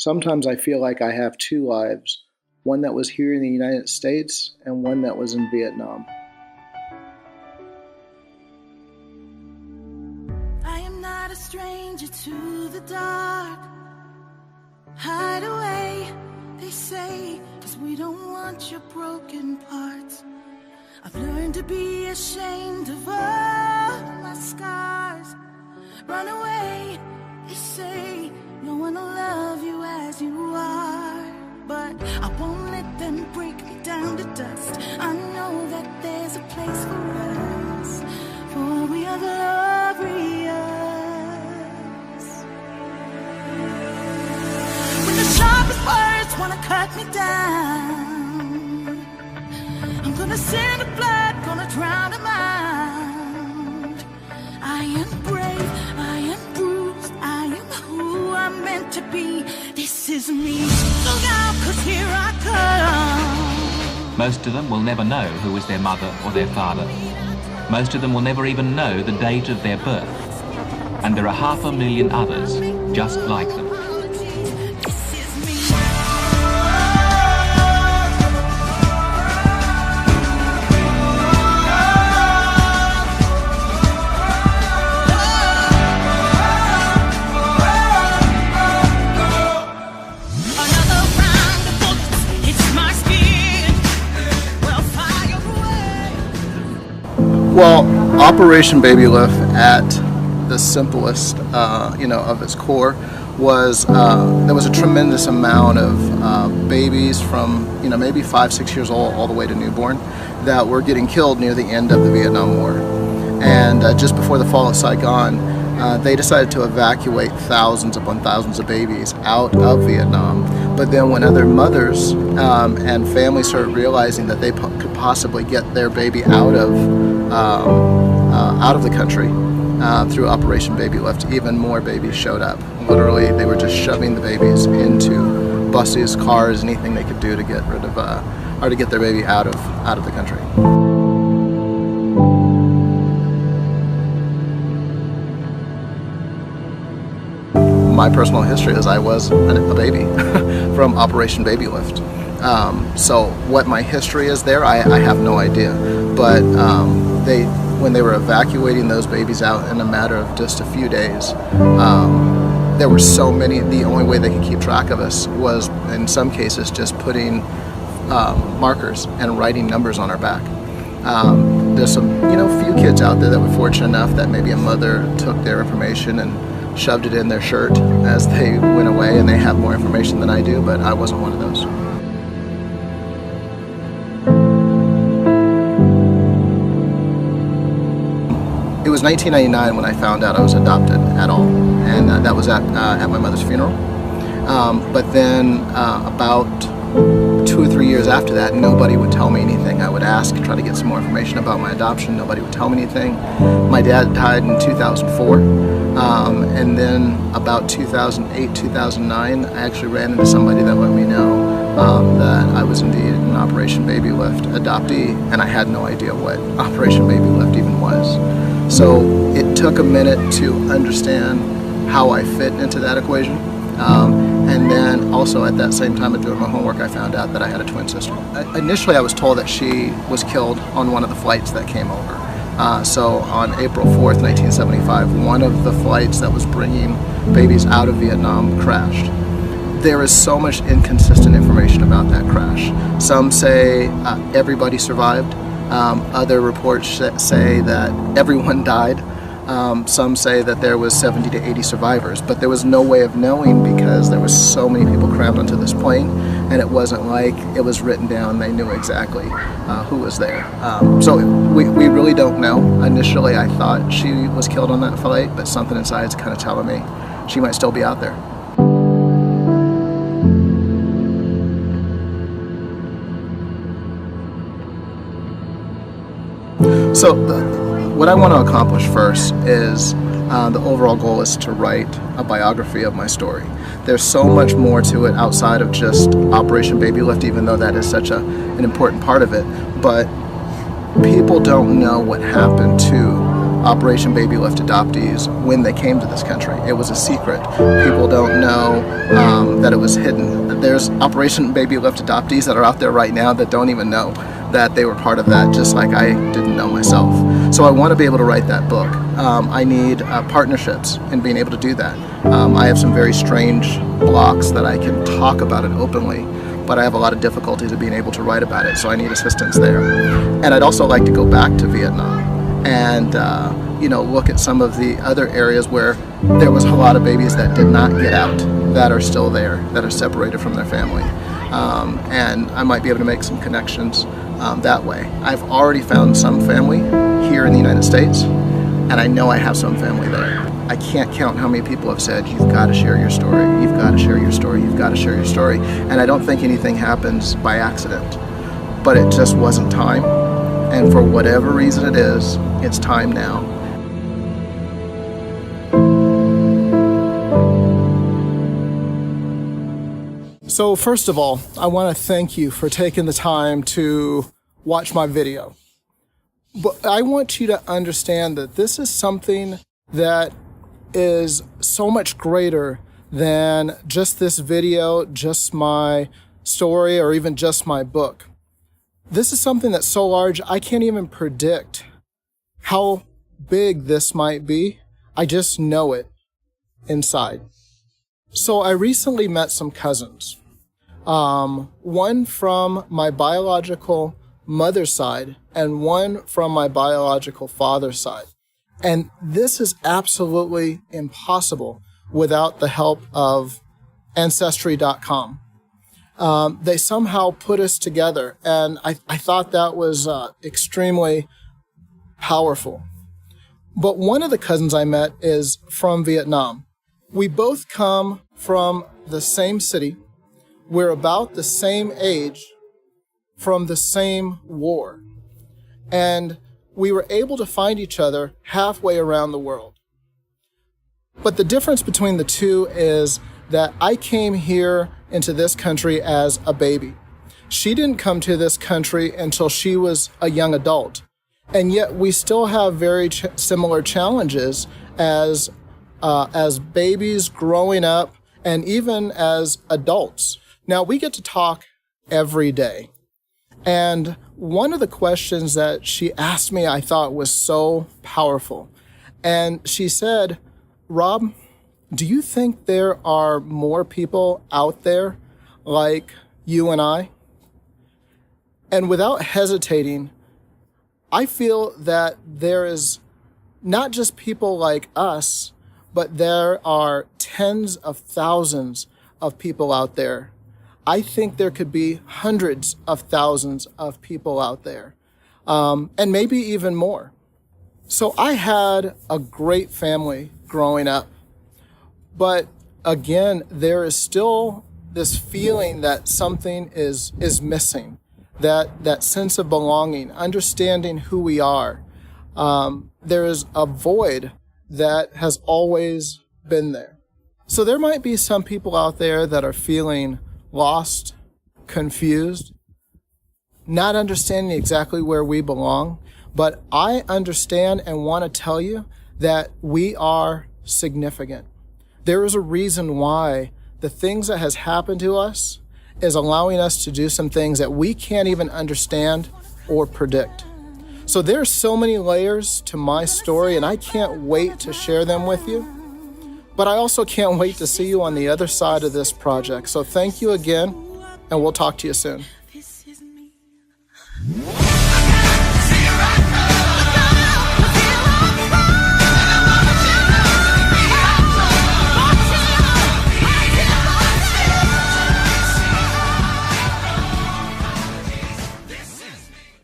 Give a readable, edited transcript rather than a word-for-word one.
Sometimes I feel like I have two lives, one that was here in the United States and one that was in Vietnam. I am not a stranger to the dark. Hide away, they say, 'cause we don't want your broken parts. I've learned to be ashamed of all my scars. Run away, they say, no one will love you as you are. But I won't let them break me down to dust. I know that there's a place for us, for we are glorious. When the sharpest words wanna cut me down, I'm gonna send the blood, gonna drown them out. I am brave, I am bruised, I am who I'm meant to be. This is me. Look out, 'cause here I come. Most of them will never know who was their mother or their father. Most of them will never even know the date of their birth. And there are 500,000 others just like them. Well, Operation Babylift, at the simplest, of its core, was there was a tremendous amount of babies from maybe 5-6 years old all the way to newborn that were getting killed near the end of the Vietnam War. And just before the fall of Saigon, they decided to evacuate thousands upon thousands of babies out of Vietnam. But then when other mothers and families started realizing that they could possibly get their baby out of the country through Operation Babylift, even more babies showed up. Literally, they were just shoving the babies into buses, cars, anything they could do to get rid of or to get their baby out of the country. My personal history is I was a baby from Operation Babylift. So what my history is there, I have no idea. But when they were evacuating those babies out in a matter of just a few days, there were so many. The only way they could keep track of us was, in some cases, just putting markers and writing numbers on our back. There's some few kids out there that were fortunate enough that maybe a mother took their information and shoved it in their shirt as they went away, and they have more information than I do, but I wasn't one of those. It was 1999 when I found out I was adopted at all, and that was at my mother's funeral. But then about 2 or 3 years after that, nobody would tell me anything. I would ask, try to get some more information about my adoption. Nobody would tell me anything. My dad died in 2004, and then about 2008, 2009, I actually ran into somebody that let me know that I was indeed an Operation Babylift adoptee, and I had no idea what Operation Babylift even was. So it took a minute to understand how I fit into that equation. And then also at that same time of doing my homework, I found out that I had a twin sister. Initially I was told that she was killed on one of the flights that came over. So on April 4th, 1975, one of the flights that was bringing babies out of Vietnam crashed. There is so much inconsistent information about that crash. Some say everybody survived. Other reports say that everyone died. Some say that there was 70 to 80 survivors, but there was no way of knowing because there was so many people crammed onto this plane, and it wasn't like it was written down. They knew exactly who was there. So we really don't know. Initially I thought she was killed on that flight, but something inside is kind of telling me she might still be out there. So what I want to accomplish first is the overall goal is to write a biography of my story. There's so much more to it outside of just Operation Babylift, even though that is such an important part of it. But people don't know what happened to Operation Babylift adoptees when they came to this country. It was a secret. People don't know that it was hidden. There's Operation Babylift adoptees that are out there right now that don't even know that they were part of that, just like I didn't know myself. So I want to be able to write that book. I need partnerships in being able to do that. I have some very strange blocks that I can talk about it openly, but I have a lot of difficulties of being able to write about it, so I need assistance there. And I'd also like to go back to Vietnam and look at some of the other areas where there was a lot of babies that did not get out, that are still there, that are separated from their family. And I might be able to make some connections that way. I've already found some family here in the United States, and I know I have some family there. I can't count how many people have said, you've got to share your story, you've got to share your story, you've got to share your story. And I don't think anything happens by accident, but it just wasn't time. And for whatever reason it is, it's time now. So first of all, I want to thank you for taking the time to watch my video. But I want you to understand that this is something that is so much greater than just this video, just my story, or even just my book. This is something that's so large, I can't even predict how big this might be. I just know it inside. So I recently met some cousins. One from my biological mother's side and one from my biological father's side. And this is absolutely impossible without the help of Ancestry.com. They somehow put us together, and I thought that was extremely powerful. But one of the cousins I met is from Vietnam. We both come from the same city. We're about the same age, from the same war. And we were able to find each other halfway around the world. But the difference between the two is that I came here into this country as a baby. She didn't come to this country until she was a young adult. And yet we still have very similar challenges as babies growing up and even as adults. Now we get to talk every day. And one of the questions that she asked me I thought was so powerful. And she said, Rob, do you think there are more people out there like you and I? And without hesitating, I feel that there is not just people like us, but there are tens of thousands of people out there. I think there could be hundreds of thousands of people out there, and maybe even more. So I had a great family growing up, but again, there is still this feeling that something is missing, that sense of belonging, understanding who we are. There is a void that has always been there. So there might be some people out there that are feeling lost, confused, not understanding exactly where we belong. But I understand and want to tell you that we are significant. There is a reason why the things that has happened to us is allowing us to do some things that we can't even understand or predict. So there's so many layers to my story, and I can't wait to share them with you. But I also can't wait to see you on the other side of this project. So thank you again, and we'll talk to you soon.